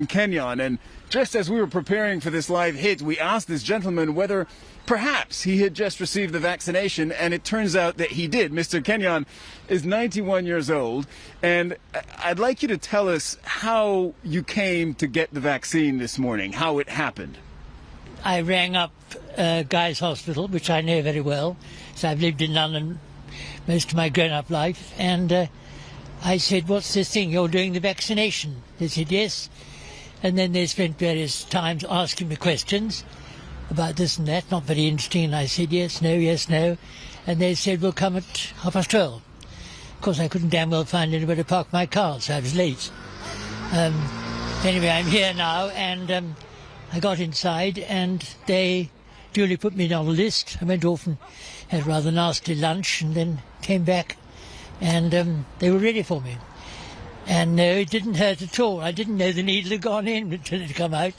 Kenyon, and just as we were preparing for this live hit, we asked this gentleman whether perhaps he had just received the vaccination, and it turns out that he did. Mr. Kenyon is 91 years old, and I'd like you to tell us how you came to get the vaccine this morning, how it happened. I rang up Guy's Hospital, which I know very well, so I've lived in London most of my grown-up life, and I said, "What's this thing, you're doing the vaccination?" They said, "Yes." And then they spent various times asking me questions about this and that, not very interesting, and I said, "Yes, no, yes, no." And they said, "We'll come at 12:30. Of course, I couldn't damn well find anywhere to park my car, so I was late. Anyway, I'm here now, and I got inside, and they duly put me on a list. I went off and had a rather nasty lunch, and then came back, and they were ready for me. And no, it didn't hurt at all. I didn't know the needle had gone in until it had come out.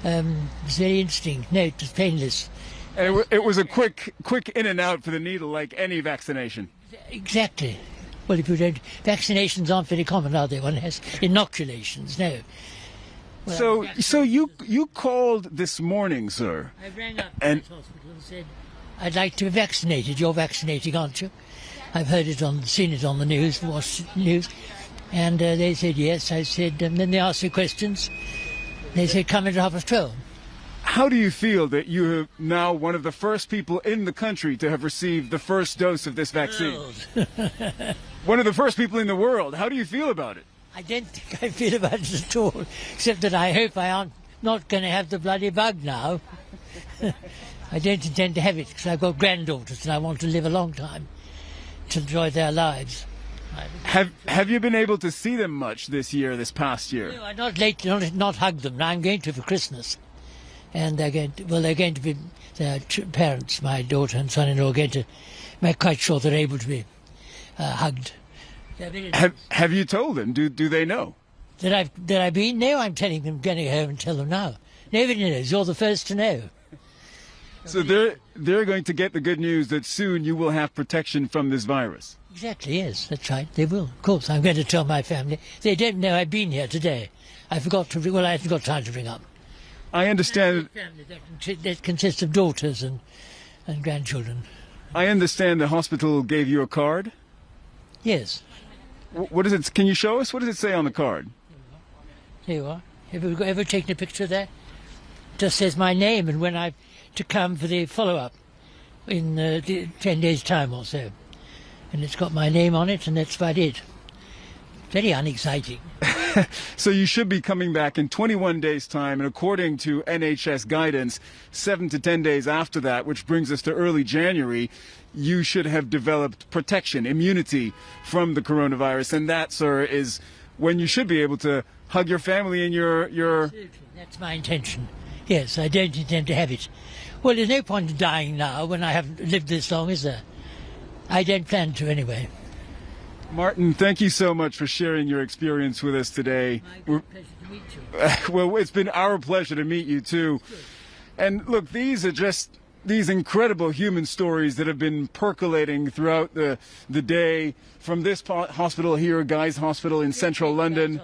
It was very interesting. No, it was painless. And it was a quick in and out for the needle, like any vaccination. Exactly. Well, if you don't, vaccinations aren't very common, are they? One has inoculations. No. Well, So you called this morning, sir. I rang up the hospital and said, "I'd like to be vaccinated. You're vaccinating, aren't you?" I've seen it on the news, watched the news. And they said yes. I said, and then they asked me questions. They said, "Come at 12:30. How do you feel that you are now one of the first people in the country to have received the first dose of this vaccine? One of the first people in the world. How do you feel about it? I don't think I feel about it at all, except that I hope I am not going to have the bloody bug now. I don't intend to have it because I've got granddaughters and I want to live a long time to enjoy their lives. Have you been able to see them much this past year? No, I'm not hugged them. Now I'm going to for Christmas. And they're going to be, their parents, my daughter and son-in-law, are going to make quite sure they're able to be hugged. Have you told them? Do they know? That I've been? No, I'm telling them, going home and tell them now. Nobody knows. You're the first to know. So they're going to get the good news that soon you will have protection from this virus. Exactly, yes, that's right. They will. Of course, I'm going to tell my family. They don't know I've been here today. I haven't got time to ring up. I understand. Family that consists of daughters and grandchildren. I understand the hospital gave you a card? Yes. What is it? Can you show us? What does it say on the card? There you are. Have you ever taken a picture of that? It just says my name and when I'm to come for the follow-up in 10 days' time or so. And it's got my name on it, and that's about it. Very unexciting. So you should be coming back in 21 days' time, and according to NHS guidance, 7 to 10 days after that, which brings us to early January, you should have developed protection, immunity from the coronavirus. And that, sir, is when you should be able to hug your family and your... Absolutely. That's my intention. Yes, I don't intend to have it. Well, there's no point in dying now when I haven't lived this long, is there? I don't plan to, anyway. Martin, thank you so much for sharing your experience with us today. My pleasure to meet you. Well, it's been our pleasure to meet you, too. And look, these are just these incredible human stories that have been percolating throughout the day from this hospital here, Guy's Hospital in central London.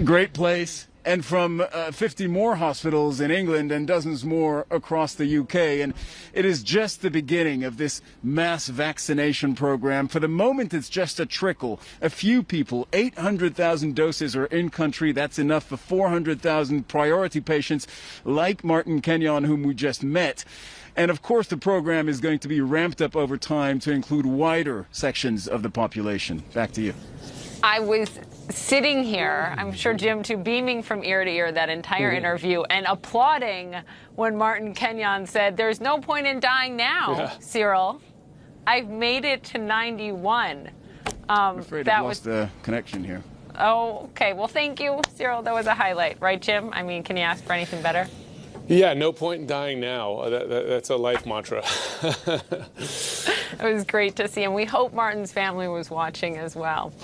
Great place. And from 50 more hospitals in England and dozens more across the UK. And it is just the beginning of this mass vaccination program. For the moment, it's just a trickle. A few people, 800,000 doses are in country. That's enough for 400,000 priority patients like Martin Kenyon, whom we just met. And of course, the program is going to be ramped up over time to include wider sections of the population. Back to you. I was sitting here, I'm sure Jim too, beaming from ear to ear that entire interview and applauding when Martin Kenyon said, "There's no point in dying now, Cyril. I've made it to 91. I'm afraid I've lost the connection here. Oh, okay. Well, thank you, Cyril. That was a highlight, right, Jim? I mean, can you ask for anything better? Yeah, no point in dying now. That's a life mantra. It was great to see, and we hope Martin's family was watching as well.